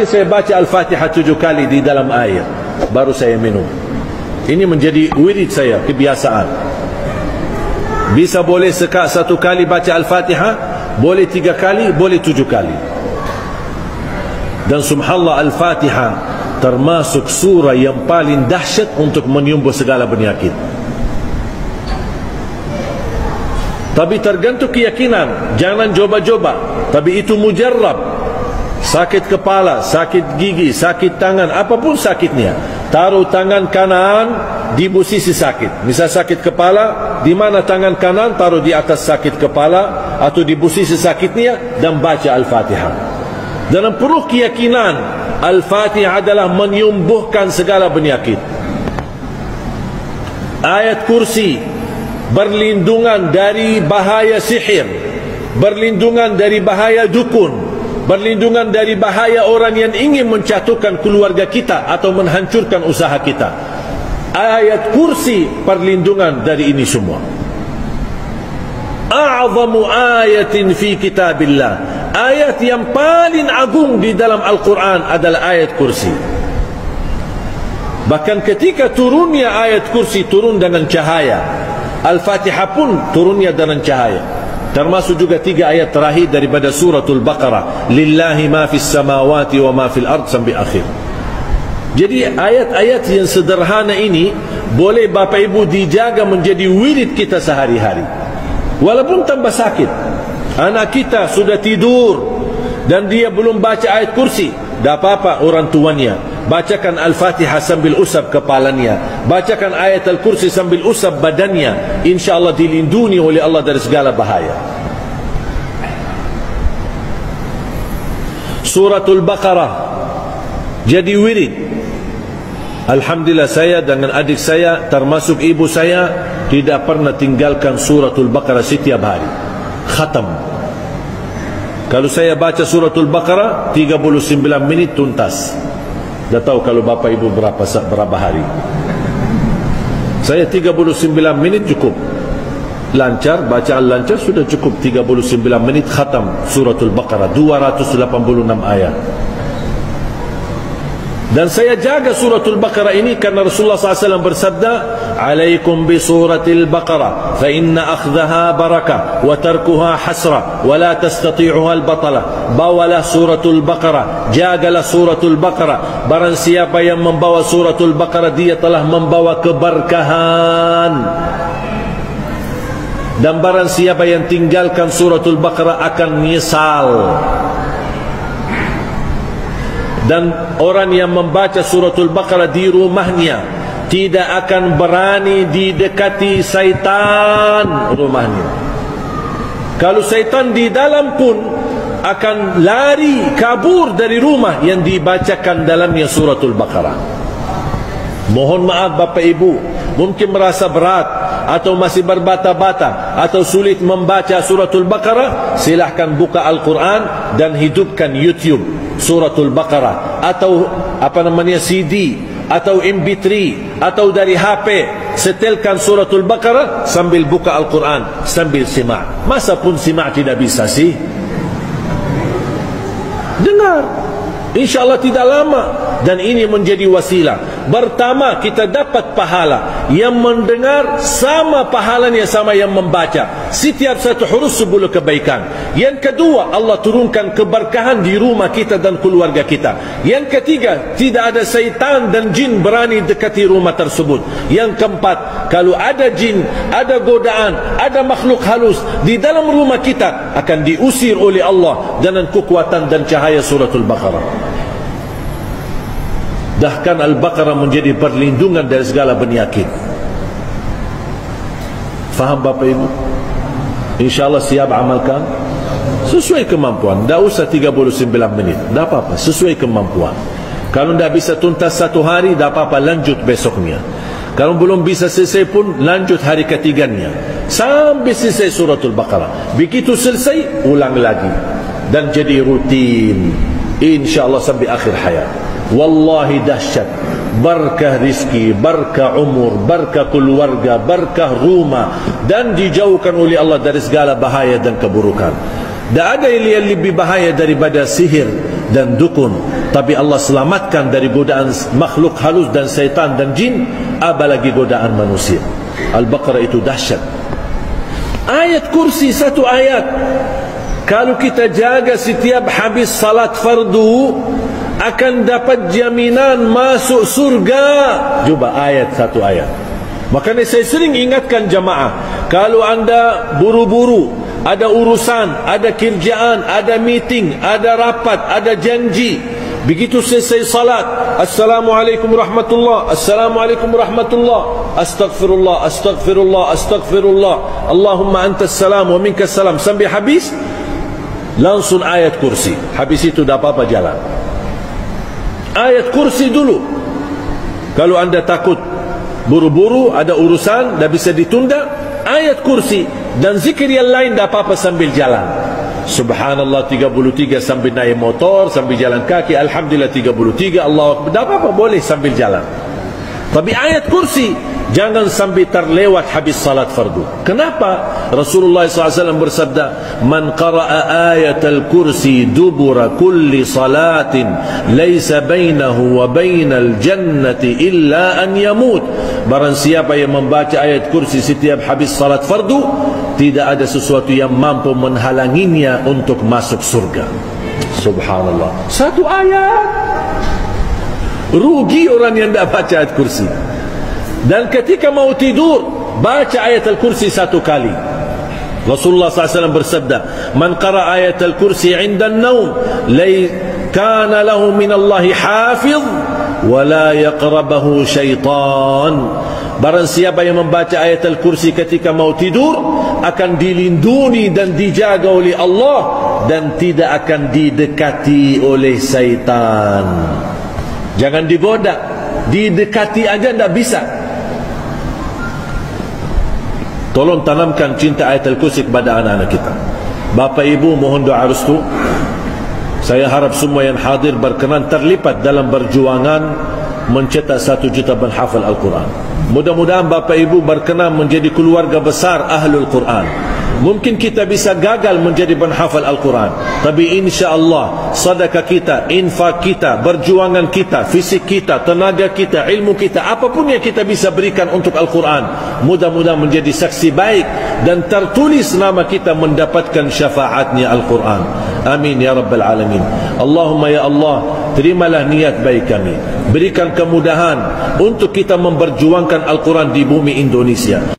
Saya baca Al-Fatihah 7 kali di dalam air, baru saya minum. Ini menjadi wirid saya, kebiasaan. Bisa boleh satu kali baca Al-Fatihah, boleh 3 kali, boleh 7 kali. Dan subhanallah, Al-Fatihah termasuk surah yang paling dahsyat untuk menyembuh segala penyakit. Tapi tergantung keyakinan, jangan coba-coba. Tapi itu mujarrab. Sakit kepala, sakit gigi, sakit tangan, apapun sakitnya, taruh tangan kanan di posisi sakit. Misal sakit kepala, di mana tangan kanan taruh di atas sakit kepala atau di posisi sakitnya, dan baca Al-Fatihah. Dan perlu keyakinan Al-Fatihah adalah menyembuhkan segala penyakit. Ayat kursi berlindungan dari bahaya sihir, berlindungan dari bahaya dukun, berlindungan dari bahaya orang yang ingin menjatuhkan keluarga kita atau menghancurkan usaha kita. Ayat kursi perlindungan dari ini semua. A'zamu ayatin fi kitabillah, ayat yang paling agung di dalam Al-Quran adalah ayat kursi. Bahkan ketika turunnya ayat kursi, turun dengan cahaya. Al-Fatihah pun turunnya dengan cahaya. Termasuk juga 3 ayat terakhir daripada suratul Baqarah, lillahi ma fis samawati wa ma fil ard, sampai akhir. Jadi ayat-ayat yang sederhana ini boleh Bapak Ibu dijaga menjadi wirid kita sehari-hari. Walaupun tambah sakit, anak kita sudah tidur dan dia belum baca ayat kursi, tak apa-apa orang tuanya bacakan Al-Fatihah sambil usap kepalanya, bacakan ayat Al-Kursi sambil usap badannya, insyaAllah dilindungi oleh Allah dari segala bahaya. Suratul Baqarah jadi wirid. Alhamdulillah, saya dengan adik saya termasuk ibu saya tidak pernah tinggalkan Suratul Baqarah setiap hari, khatam. Kalau saya baca Suratul Baqarah 39 menit tuntas. Dah tahu kalau Bapak Ibu berapa hari. Saya 39 menit cukup. Lancar, bacaan lancar sudah cukup. 39 menit khatam Suratul Baqarah 286 ayat. Dan saya jaga Suratul Baqarah ini karena Rasulullah SAW bersabda, "Alaikum bi suratil Baqarah, fa inna akhdaha barakah wa tarkuha hasrah, wa la tastati'uha al-batalah." Bawalah Suratul Baqarah, jagalah Suratul Baqarah. Barang siapa yang membawa Suratul Baqarah, dia telah membawa keberkahan. Dan barang siapa yang tinggalkan Suratul Baqarah akan menyesal. Dan orang yang membaca Suratul Baqarah di rumahnya tidak akan berani didekati syaitan rumahnya. Kalau syaitan di dalam pun akan lari kabur dari rumah yang dibacakan dalamnya Suratul Baqarah. Mohon maaf Bapak Ibu, mungkin merasa berat atau masih berbata-bata atau sulit membaca Suratul Baqarah, silahkan buka Al-Quran dan hidupkan YouTube Suratul Baqarah atau CD atau MP3 atau dari HP, setelkan Suratul Baqarah sambil buka Al-Quran, sambil simak. Masa pun simak tidak bisa sih? Dengar, insyaAllah tidak lama. Dan ini menjadi wasilah. Pertama, kita dapat pahala. Yang mendengar sama pahalanya sama yang membaca. Setiap satu huruf 10 kebaikan. Yang kedua, Allah turunkan keberkahan di rumah kita dan keluarga kita. Yang ketiga, tidak ada syaitan dan jin berani dekati rumah tersebut. Yang keempat, kalau ada jin, ada godaan, ada makhluk halus di dalam rumah kita, akan diusir oleh Allah dengan kekuatan dan cahaya Suratul Baqarah. Bahkan Al-Baqarah menjadi perlindungan dari segala penyakit. Faham Bapak Ibu? InsyaAllah siap amalkan sesuai kemampuan. Tak usah 39 menit, tak apa-apa, sesuai kemampuan. Kalau tak bisa tuntas 1 hari, tak apa-apa, lanjut besoknya. Kalau belum bisa selesai pun, lanjut hari ketiganya sampai selesai Suratul Baqarah. Begitu selesai, ulang lagi. Dan jadi rutin, InsyaAllah sampai akhir hayat. Wallahi dahsyat. Berkah rizki, berkah umur, berkah keluarga, berkah rumah, dan dijauhkan oleh Allah dari segala bahaya dan keburukan. Tak ada yang lebih bahaya daripada sihir, dan dukun, tapi Allah selamatkan dari godaan makhluk halus dan syaitan dan jin, apalagi godaan manusia. Al-Baqarah itu dahsyat. Ayat kursi satu ayat, kalau kita jaga setiap habis salat fardu, akan dapat jaminan masuk surga. Cuba ayat satu ayat. Makanya saya sering ingatkan jamaah, kalau anda buru-buru, ada urusan, ada kerjaan, ada meeting, ada rapat, ada janji, begitu selesai salat, Assalamualaikum warahmatullah, Assalamualaikum warahmatullah, Astaghfirullah, Astaghfirullah, Astaghfirullah, Allahumma antas salam wa minkas salam, sampai habis, langsung ayat kursi. Habis itu dah apa-apa jalan. Ayat kursi dulu. Kalau anda takut buru-buru, ada urusan, dah bisa ditunda, ayat kursi. Dan zikir yang lain dah apa-apa sambil jalan. Subhanallah 33 sambil naik motor, sambil jalan kaki, Alhamdulillah 33, Allah Akbar, dah apa-apa boleh sambil jalan. Tapi ayat kursi jangan sampai terlewat habis salat fardu. Kenapa? Rasulullah SAW bersabda, man qara'a ayatal kursi dubura kulli salatin laysa bainahu wa bainal jannati illa an yamut. Barang siapa yang membaca ayat kursi setiap habis salat fardu, tidak ada sesuatu yang mampu menghalanginya untuk masuk surga. Subhanallah, satu ayat. Rugi orang yang tidak baca ayat kursi. Dan ketika mau tidur, baca ayat al-kursi satu kali. Rasulullah SAW bersabda, man qara ayat al-kursi inda an-naum kana lahu min Allahi hafiz wa la yaqrabahu syaitan. Barang siapa yang membaca ayat al-kursi ketika mau tidur, akan dilindungi dan dijaga oleh Allah, dan tidak akan didekati oleh syaitan. Jangan digoda, didekati aja tidak bisa. Tolong tanamkan cinta ayat al-kursi kepada anak-anak kita. Bapak ibu mohon doa restu. Saya harap semua yang hadir berkenan terlibat dalam perjuangan mencetak 1 juta penghafal Al-Quran. Mudah-mudahan bapak ibu berkenan menjadi keluarga besar Ahlul Quran. Mungkin kita bisa gagal menjadi penghafal Al-Quran, tapi insya-Allah sedekah kita, infak kita, perjuangan kita, fisik kita, tenaga kita, ilmu kita, apapun yang kita bisa berikan untuk Al-Quran, mudah-mudahan menjadi saksi baik dan tertulis nama kita mendapatkan syafaatnya Al-Quran. Amin ya rabbal alamin. Allahumma ya Allah, terimalah niat baik kami, berikan kemudahan untuk kita memperjuangkan Al-Quran di bumi Indonesia.